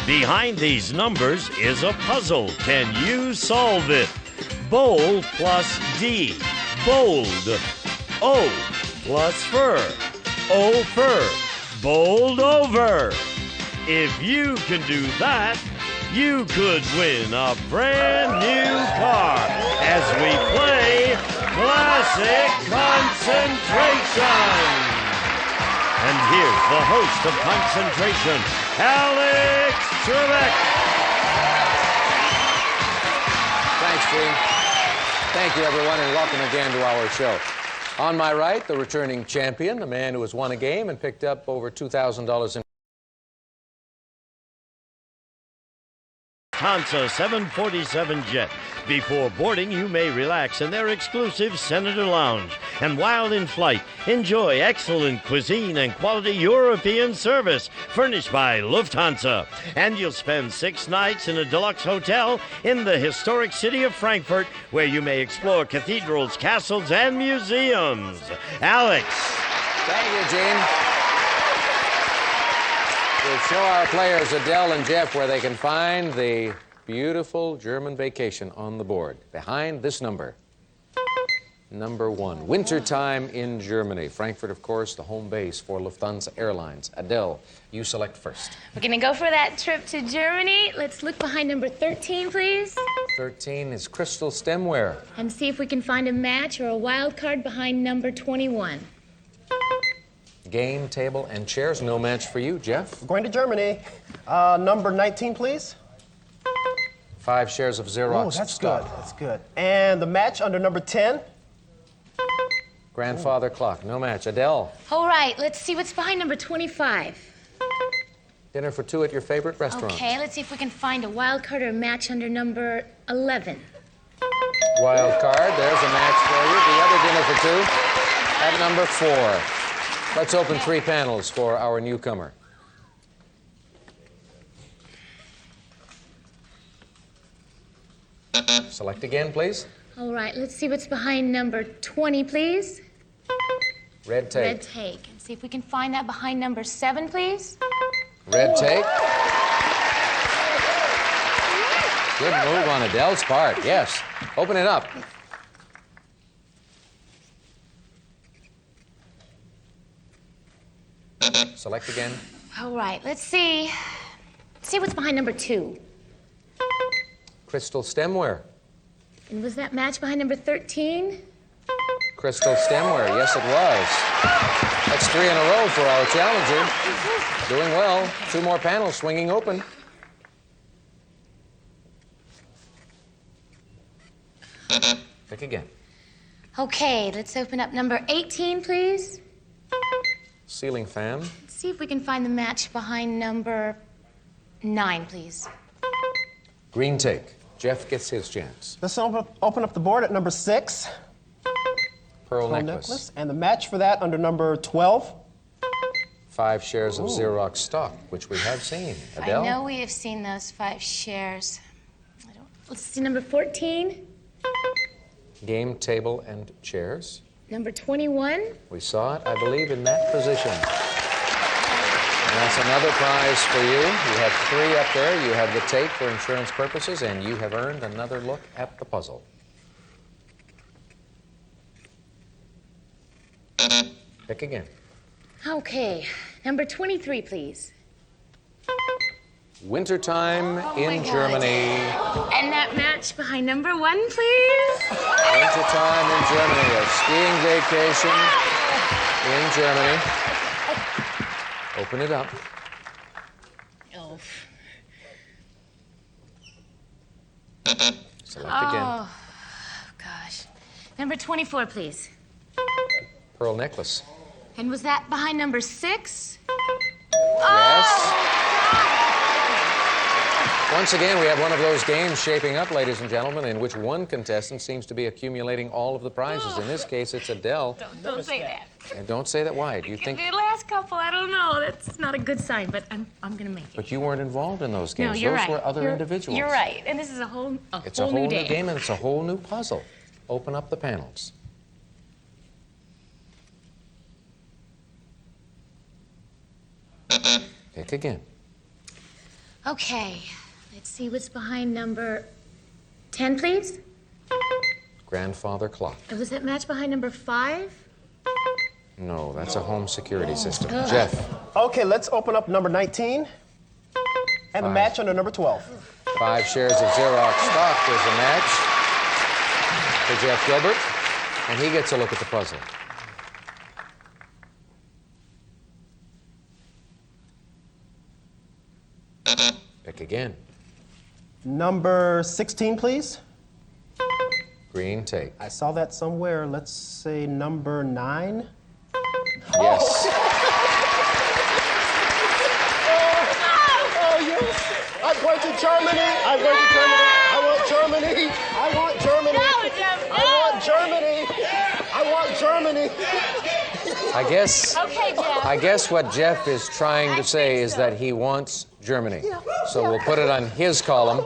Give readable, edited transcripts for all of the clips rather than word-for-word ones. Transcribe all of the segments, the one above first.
Behind these numbers is a puzzle. Can you solve it? Bowl plus D. Bold. O plus fur. O fur. Bowled over. If you can do that, you could win a brand new car as we play Classic Concentration. And here's the host of Concentration, Alex Cymraeg. Thanks, Gene. Thank you, everyone, and welcome again to our show. On my right, the returning champion, the man who has won a game and picked up over $2,000 in Lufthansa 747 jet. Before boarding, you may relax in their exclusive Senator Lounge. And while in flight, enjoy excellent cuisine and quality European service furnished by Lufthansa. And you'll spend 6 nights in a deluxe hotel in the historic city of Frankfurt, where you may explore cathedrals, castles, and museums. Alex. Thank you, Gene. We'll show our players, Adele and Jeff, where they can find the beautiful German vacation on the board. Behind this number. Number 1, wintertime in Germany. Frankfurt, of course, the home base for Lufthansa Airlines. Adele, you select first. We're going to go for that trip to Germany. Let's look behind number 13, please. 13 is crystal stemware. And see if we can find a match or a wild card behind number 21. Game, table, and chairs. No match for you. Jeff? We're going to Germany. Number 19, please. 5 shares of Xerox Oh, that's stock. good. That's good. And the match under number 10. Grandfather clock. No match. Adele? All right, let's see what's behind number 25. Dinner for 2 at your favorite restaurant. Okay, let's see if we can find a wild card or a match under number 11. Wild card. There's a match for you. The other dinner for 2 at number 4. Let's open 3 panels for our newcomer. Select again, please. All right, let's see what's behind number 20, please. Red take. Red take. And see if we can find that behind number 7, please. Red take. Good move on Adele's part. Yes. Open it up. Select again. All right, let's see. See what's behind number 2. Crystal stemware. And was that match behind number 13? Crystal stemware. Yes, it was. That's 3 in a row for our challenger. Doing well. 2 more panels swinging open. Pick again. Okay, let's open up number 18, please. Ceiling fan. Let's see if we can find the match behind number 9, please. Green take. Jeff gets his chance. Let's open up the board at number 6. Pearl necklace. And the match for that under number 12. 5 shares of Xerox stock, which we have seen. Adele? I know we have seen those 5 shares. Let's see number 14. Game, table, and chairs. Number 21. We saw it, I believe, in that position. And that's another prize for you. You have 3 up there. You have the tape for insurance purposes, and you have earned another look at the puzzle. Pick again. Okay, number 23, please. Wintertime my in God. Germany. And that match behind number 1, please. Wintertime in Germany. A skiing vacation in Germany. Open it up. Oh. Select again. Oh, gosh. Number 24, please. Pearl necklace. And was that behind number 6? Yes. Once again, we have one of those games shaping up, ladies and gentlemen, in which one contestant seems to be accumulating all of the prizes. In this case, it's Adele. Don't say that. And don't say that. Why? Do you think? The last couple, I don't know. That's not a good sign, but I'm gonna make it. But you weren't involved in those games. No, you're those right. were other individuals. You're right. And this is a whole It's a whole new day. game, and it's a whole new puzzle. Open up the panels. Pick again. Okay, let's see what's behind number 10, please. Grandfather clock. Was that match behind number 5? No, that's a home security system. Jeff. Okay, let's open up number 19 and the match under number 12. 5 shares of Xerox stock. There's a match for Jeff Gilbert, and he gets a look at the puzzle. Pick again. Number 16, please. Green tape. I saw that somewhere. Let's say number 9. Yes. Oh, yes. I'm going to Germany. I'm going to Germany. I want Germany. I want Germany. No, Jeff, no. I want Germany. I want Germany. I guess what Jeff is trying to say is that he wants Germany. So we'll put it on his column.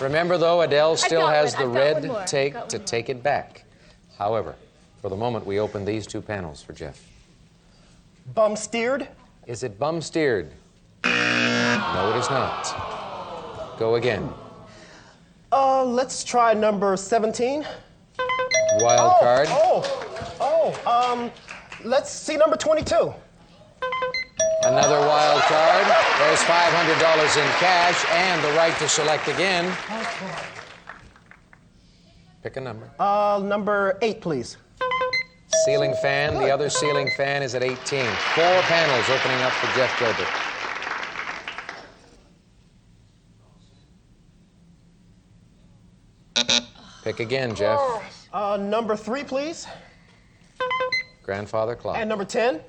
Remember, though, Adele still has the red take to take it back. However, for the moment, we open these 2 panels for Jeff. Bum steered. Is it bum steered? No, it is not. Go again. Let's try number 17. Wild card. Let's see number 22. Another wild card. There's $500 in cash and the right to select again. Pick a number. Number 8, please. Ceiling fan. The other ceiling fan is at 18. 4 panels opening up for Jeff Gilbert. Pick again, Jeff. Number 3, please. Grandfather clock. And number 10.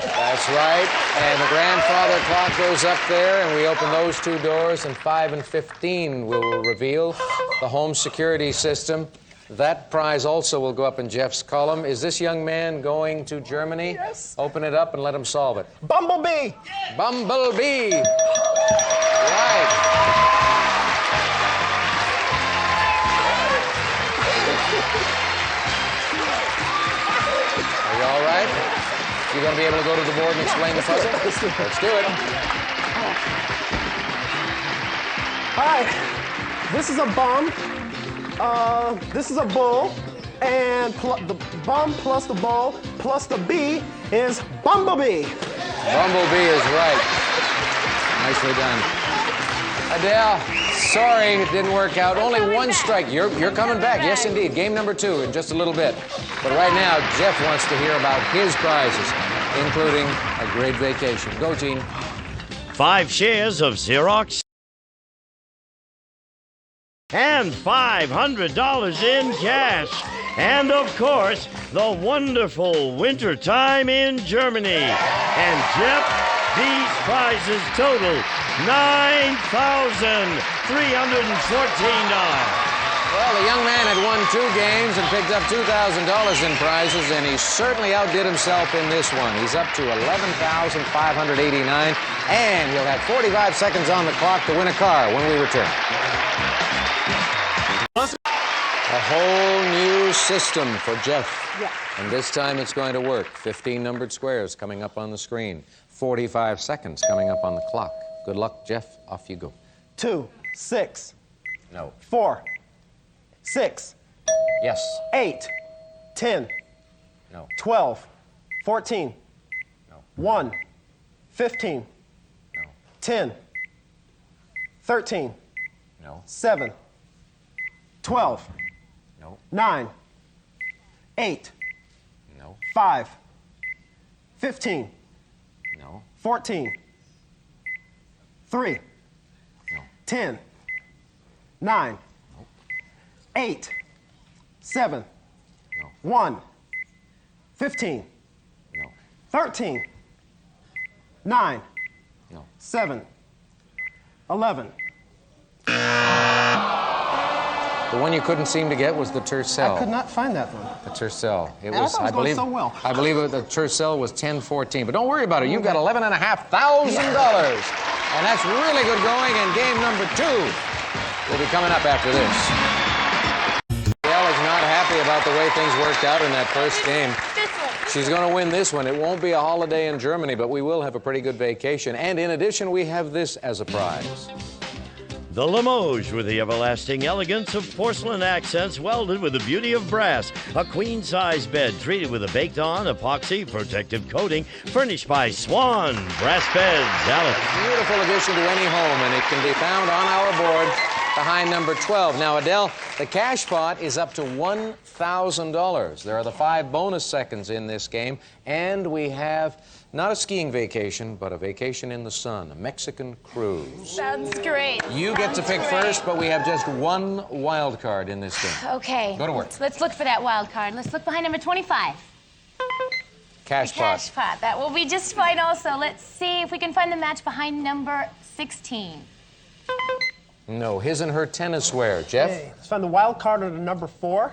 That's right. And the grandfather clock goes up there, and we open those 2 doors, and 5 and 15 will reveal the home security system. That prize also will go up in Jeff's column. Is this young man going to Germany? Yes. Open it up and let him solve it. Bumblebee. Bumblebee. Right. Are you all right? You going to be able to go to the board and explain the puzzle? Let's do it. All right. This is a bum. This is a bull. And the bum plus the bull plus the bee is Bumblebee. Bumblebee is right. Nicely done. Adele, sorry it didn't work out. Only 1 strike. You're coming back. Yes, indeed. Game number 2 in just a little bit. But right now, Jeff wants to hear about his prizes, including a great vacation. Go, Gene. 5 shares of Xerox and $500 in cash. And, of course, the wonderful wintertime in Germany. And, Jeff, these prizes total $9,314. Well, the young man had won 2 games and picked up $2,000 in prizes, and he certainly outdid himself in this one. He's up to $11,589, and he'll have 45 seconds on the clock to win a car when we return. A whole new system for Jeff. Yeah. And this time it's going to work. 15 numbered squares coming up on the screen. 45 seconds coming up on the clock. Good luck, Jeff. Off you go. 2, 6, No. 4, 6, Yes. 8, 10, No. 12, 14, No. 1, 15, No. 10, 13, No. 7, 12, No. 9, 8, No. 5, 15, No. 14, 3, No. 10, 9, 8, 7, No. 1, 15, No. 13, 9, No. 7, 11. The one you couldn't seem to get was the tercel. I could not find that one. The tercel. It I thought it was going so well. I believe the tercel was 10-14. But don't worry about it. You've got $11,500. And that's really good going. And game number 2 will be coming up after this. Dale is not happy about the way things worked out in that first game. This one. she's going to win this one. It won't be a holiday in Germany, but we will have a pretty good vacation. And in addition, we have this as a prize. The Limoges, with the everlasting elegance of porcelain accents welded with the beauty of brass. A queen-size bed treated with a baked-on epoxy protective coating, furnished by Swan Brass Beds. Alex. Beautiful addition to any home, and it can be found on our board behind number 12. Now, Adele, the cash pot is up to $1,000. There are the 5 bonus seconds in this game, and we have not a skiing vacation, but a vacation in the sun, a Mexican cruise. Sounds great. You get to pick first, but we have just one wild card in this game. Okay. Go to work. Let's look for that wild card. Let's look behind number 25. Cash The cash pot. That will be just fine also. Let's see if we can find the match behind number 16. No, his and her tennis wear. Jeff? Okay, let's find the wild card under number 4.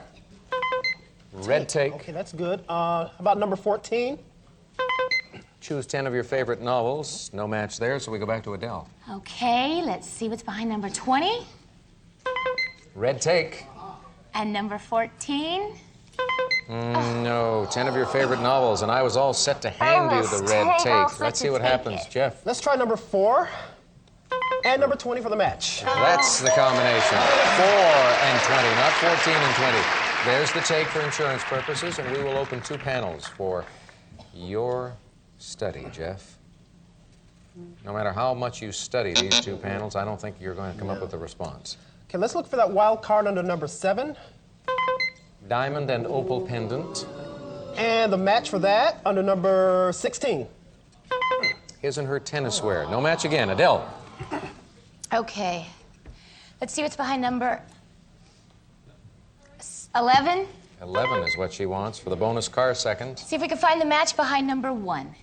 Red take. Okay, that's good. How about number 14? Choose 10 of your favorite novels. No match there, so we go back to Adele. Okay, let's see what's behind number 20. Red take. And number 14. No, 10 of your favorite novels, and I was all set to hand you the red take. Let's see what happens. Jeff? Let's try number 4 and number 20 for the match. That's the combination. 4 and 20, not 14 and 20. There's the take for insurance purposes, and we will open 2 panels for your study, Jeff. No matter how much you study these 2 panels, I don't think you're going to come up with a response. Okay, let's look for that wild card under number 7. Diamond and opal pendant. And the match for that under number 16. His and her tennis wear. No match again. Adele. Okay. Let's see what's behind number 11. 11 is what she wants for the bonus car second. See if we can find the match behind number 1.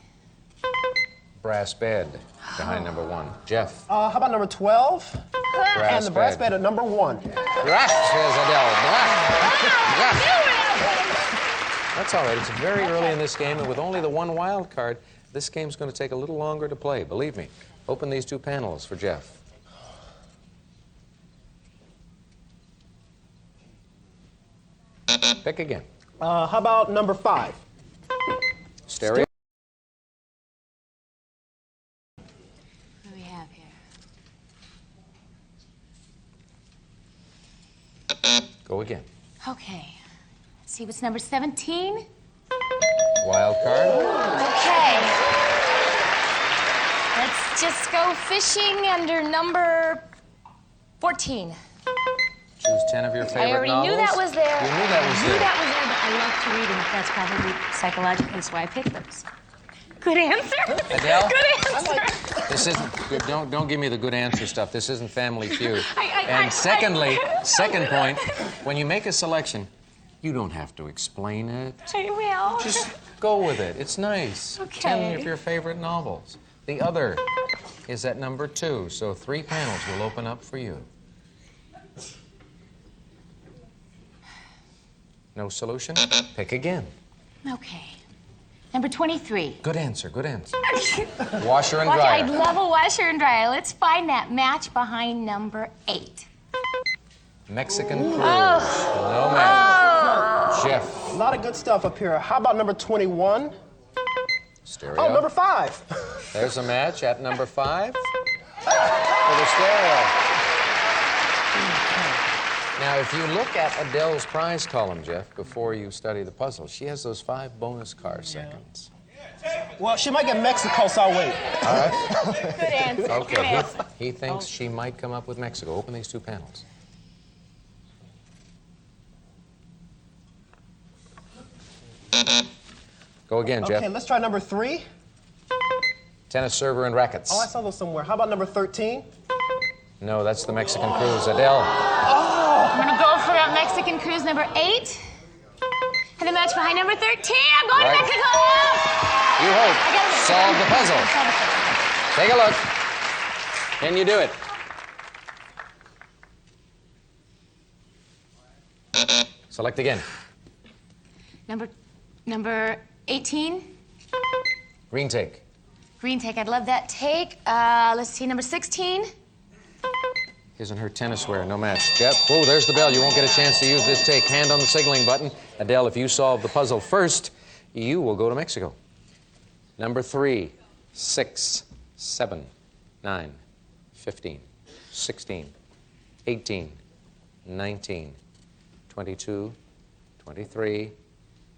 Brass bed behind number 1. Jeff. How about number 12? Brass And the brass bed at number 1. Black, says Adele. Black. That's all right. It's very early in this game, and with only the 1 wild card, this game's going to take a little longer to play. Believe me. Open these 2 panels for Jeff. Pick again. How about number 5? Stereo. What do we have here? Go again. Okay. Let's see what's number 17. Wild card. Okay. Let's just go fishing under number 14. Choose 10 of your favorite novels. I already knew that was there. You knew that was there. That was there, but I love to read, and that's probably psychologically why I picked those. Good answer. Adele? Good answer. This isn't good. Don't give me the good answer stuff. This isn't Family Feud. And second point, when you make a selection, you don't have to explain it. I will. Just go with it. It's nice. Okay. 10 of your favorite novels. The other is at number 2, so 3 panels will open up for you. No solution? Pick again. Okay. Number 23. Good answer, good answer. Washer and I'd dryer. love a washer and dryer. Let's find that match behind number 8. Mexican cruise. No match. Jeff. A lot of good stuff up here. How about number 21? Stereo. Oh, number 5. There's a match at number 5 for the stereo. Now, if you look at Adele's prize column, Jeff, before you study the puzzle, she has those 5 bonus car seconds. Well, she might get Mexico, so I'll wait. All right. Good answer. Good Okay. answer. He thinks she might come up with Mexico. Open these 2 panels. Go again, Jeff. Okay, let's try number 3. Tennis server and rackets. Oh, I saw those somewhere. How about number 13? No, that's the Mexican cruise. Adele. I'm going to go for that Mexican cruise number 8. And the match behind number 13. I'm going to Mexico. You hope. Solve the puzzle. Take a look. Can you do it? Select again. Number 18. Green take. Green take. I'd love that take. Let's see, number 16. His and her tennis wear. No match. Jeff. Whoa, there's the bell. You won't get a chance to use this take. Hand on the signaling button. Adele, if you solve the puzzle first, you will go to Mexico. Number 3, 6, 7, 9, 15, 16, 18, 19, 22, 23,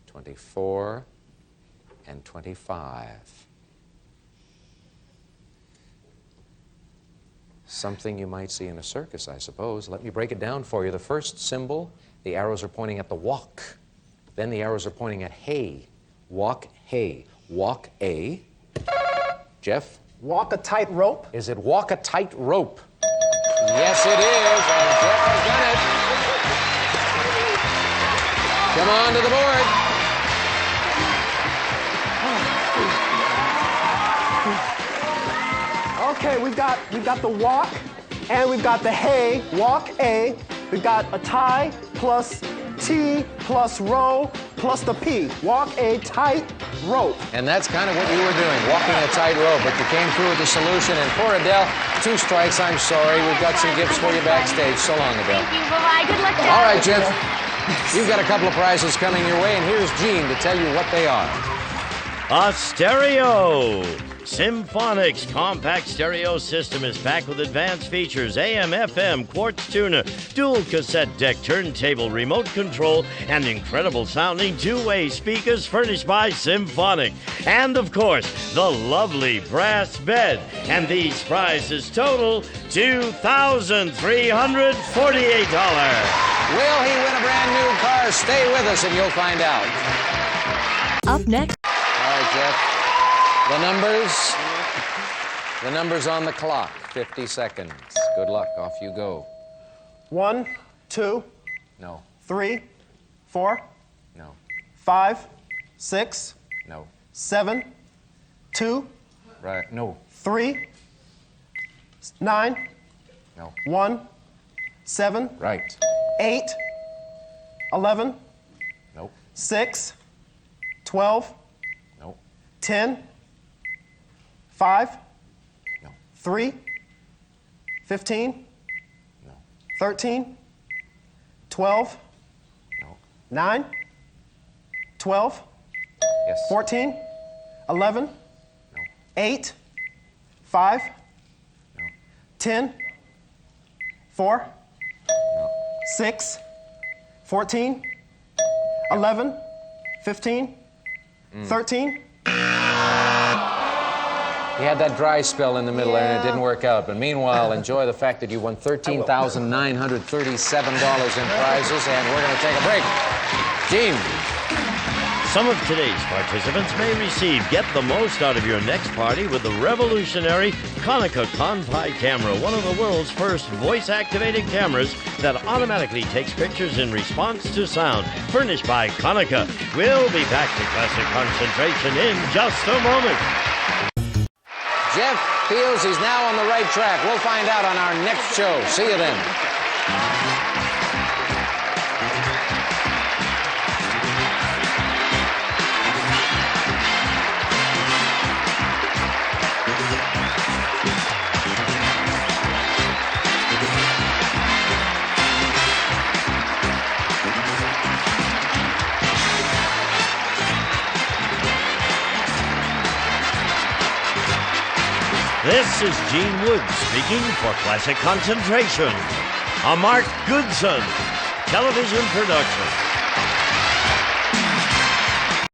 24, and 25. Something you might see in a circus, I suppose. Let me break it down for you. The first symbol, the arrows are pointing at the walk. Then the arrows are pointing at hay. Walk, hay. Walk, A. Jeff? Walk a tightrope. Is it walk a tight rope? Yes, it is, and Jeff has done it. Come on to the board. Okay, we've got the walk, and we've got the hay, walk A. We've got a tie plus T plus row plus the P. Walk a tight rope. And that's kind of what you were doing, walking a tight rope, but you came through with the solution. And poor Adele, 2 strikes, I'm sorry. We've got some gifts for you backstage. So long, Adele. Thank you. Bye-bye. Good luck, Dad. All right, Jeff. You've got a couple of prizes coming your way, and here's Gene to tell you what they are. A stereo. Symphonics compact stereo system is packed with advanced features, AM, FM, quartz tuner, dual cassette deck, turntable, remote control, and incredible sounding 2-way speakers furnished by Symphonic. And of course, the lovely brass bed. And these prizes total $2,348. Will he win a brand new car? Stay with us and you'll find out. Up next. All right, Jeff. The numbers on the clock, 50 seconds. Good luck, off you go. 1, 2, No, 3, 4, no, 5, 6, no, 7, 2, right, no, 3, 9, no, 1, 7, right, 8, 11, no, 6, 12, no, 10, 5, no, 3, 15, no, 13, 12, no, 9, 12, yes, 14, 11, no, 8, 5, no, 10, 4, no, 6, 14, 11, 15, 13. He had that dry spell in the middle there, and it didn't work out. But meanwhile, enjoy the fact that you won $13,937 in prizes, and we're going to take a break. Gene. Some of today's participants may receive Get the Most Out of Your Next Party with the revolutionary Konica Confi camera, one of the world's first voice-activated cameras that automatically takes pictures in response to sound, furnished by Konica. We'll be back to Classic Concentration in just a moment. Jeff feels he's now on the right track. We'll find out on our next show. See you then. This is Gene Wood speaking for Classic Concentration, a Mark Goodson television production.